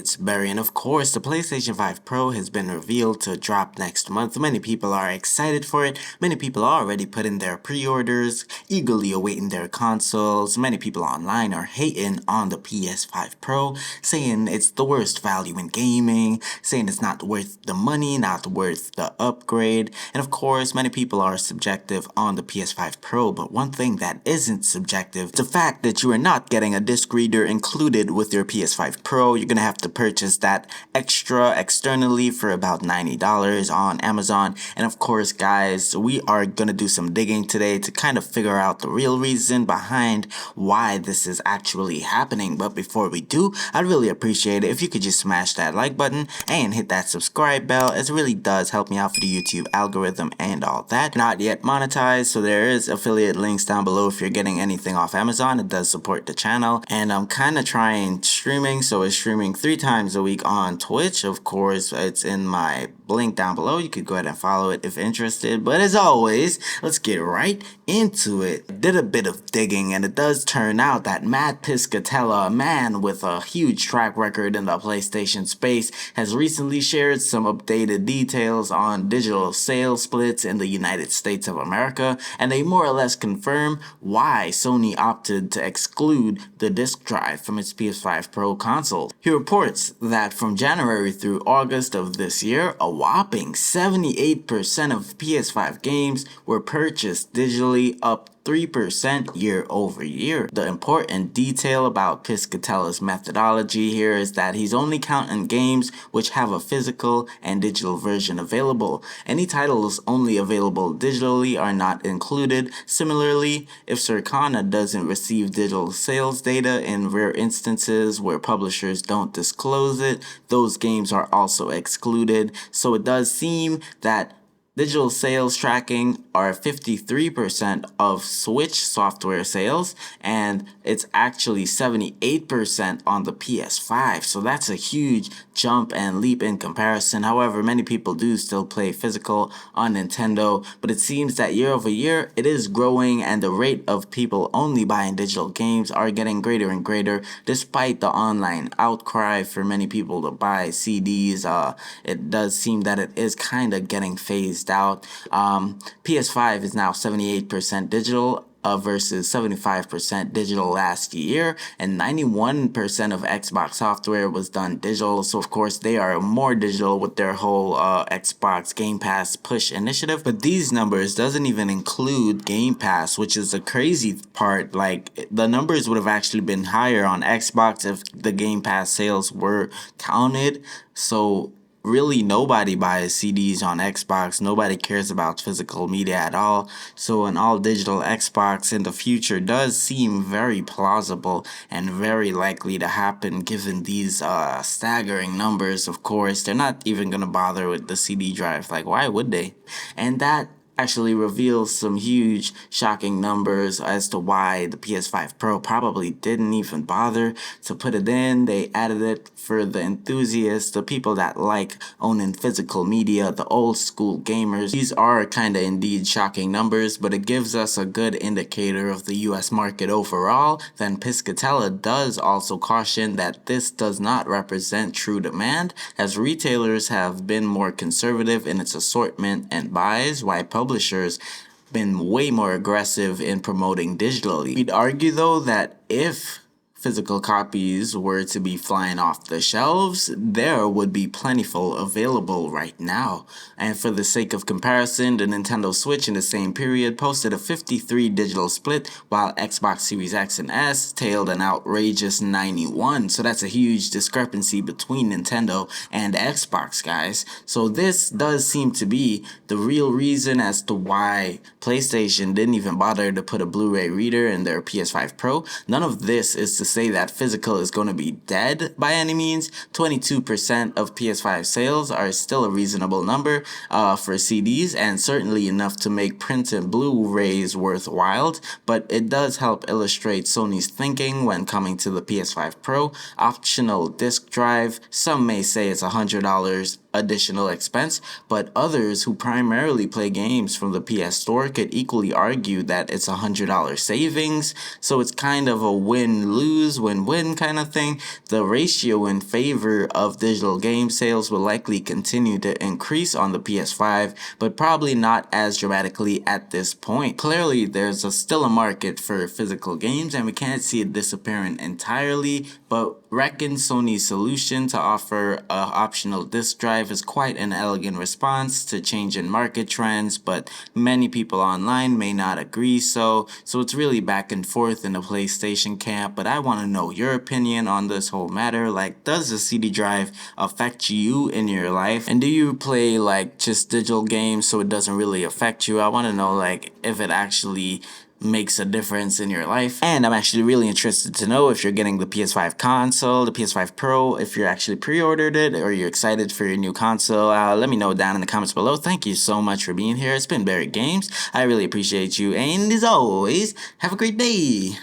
it's Barry, and of course, the PlayStation 5 Pro has been revealed to drop next month. Many people are excited for it. Many people are already put in their pre-orders, eagerly awaiting their consoles. Many people online are hating on the PS5 Pro, saying it's the worst value in gaming, saying it's not worth the money, not worth the upgrade. And of course, many people are subjective on the PS5 Pro, but one thing that isn't subjective is the fact that you are not getting a disc reader included with your PS5 Pro. You're gonna have to purchase that extra externally for about $90 on Amazon. And of course, guys, we are gonna do some digging today to kind of figure out the real reason behind why this is actually happening. But before we do, I'd really appreciate it if you could just smash that like button and hit that subscribe bell, as it really does help me out for the YouTube algorithm and all that. Not yet monetized, so there is affiliate links down below if you're getting anything off Amazon. It does support the channel, and I'm kind of trying streaming, so it's streaming 3 times a week on Twitch. Of course, it's in my link down below. You could go ahead and follow it if interested. But as always, let's get right into it. Did a bit of digging, and it does turn out that Matt Piscatella, a man with a huge track record in the PlayStation space, has recently shared some updated details on digital sales splits in the United States of America, and they more or less confirm why Sony opted to exclude the disk drive from its PS5 Pro console. He reports that from January through August of this year, a whopping 78% of PS5 games were purchased digitally, up 3% year over year. The important detail about Piscatella's methodology here is that he's only counting games which have a physical and digital version available. Any titles only available digitally are not included. Similarly, if Circana doesn't receive digital sales data in rare instances where publishers don't disclose it, those games are also excluded. So it does seem that digital sales tracking are 53% of Switch software sales, and it's actually 78% on the PS5. So that's a huge jump and leap in comparison. However, many people do still play physical on Nintendo, but it seems that year over year it is growing, and the rate of people only buying digital games are getting greater and greater despite the online outcry for many people to buy CDs. It does seem that it is kind of getting phased out. PS5 is now 78% digital versus 75% digital last year, and 91% of Xbox software was done digital. So of course they are more digital with their whole Xbox Game Pass push initiative. But these numbers doesn't even include Game Pass, which is the crazy part. Like, the numbers would have actually been higher on Xbox if the Game Pass sales were counted. So really nobody buys CDs on Xbox. Nobody cares about physical media at all. So an all digital Xbox in the future does seem very plausible and very likely to happen given these staggering numbers. Of course, they're not even going to bother with the CD drive. Like, why would they? And that actually reveals some huge shocking numbers as to why the PS5 Pro probably didn't even bother to put it in. They added it for the enthusiasts, the people that like owning physical media, the old school gamers. These are kind of indeed shocking numbers, but it gives us a good indicator of the US market overall. Then Piscatella does also caution that this does not represent true demand, as retailers have been more conservative in its assortment and buys, while publishers been way more aggressive in promoting digitally. We'd argue though that if physical copies were to be flying off the shelves, there would be plentiful available right now. And for the sake of comparison, the Nintendo Switch in the same period posted a 53 digital split, while Xbox Series X and S tailed an outrageous 91. So that's a huge discrepancy between Nintendo and Xbox, guys. So this does seem to be the real reason as to why PlayStation didn't even bother to put a Blu-ray reader in their PS5 Pro. None of this is to say that physical is going to be dead by any means. 22% of PS5 sales are still a reasonable number for CDs, and certainly enough to make printed Blu-rays worthwhile, but it does help illustrate Sony's thinking when coming to the PS5 Pro. Optional disc drive, some may say it's $100 additional expense, but others who primarily play games from the PS Store could equally argue that it's $100 savings. So it's kind of a win-lose lose, win-win kind of thing. The ratio in favor of digital game sales will likely continue to increase on the PS5, but probably not as dramatically at this point. Clearly, there's still a market for physical games, and we can't see it disappearing entirely, but reckon Sony's solution to offer a optional disc drive is quite an elegant response to changing market trends, but many people online may not agree so it's really back and forth in the PlayStation camp. But I want to know your opinion on this whole matter. Like, does the CD drive affect you in your life, and do you play like just digital games so it doesn't really affect you? I want to know like if it actually makes a difference in your life. And I'm actually really interested to know if you're getting the PS5 console, the PS5 Pro, if you're actually pre-ordered it or you're excited for your new console. Let me know down in the comments below. Thank you so much for being here. It's been Barry Games. I really appreciate you, and as always, have a great day.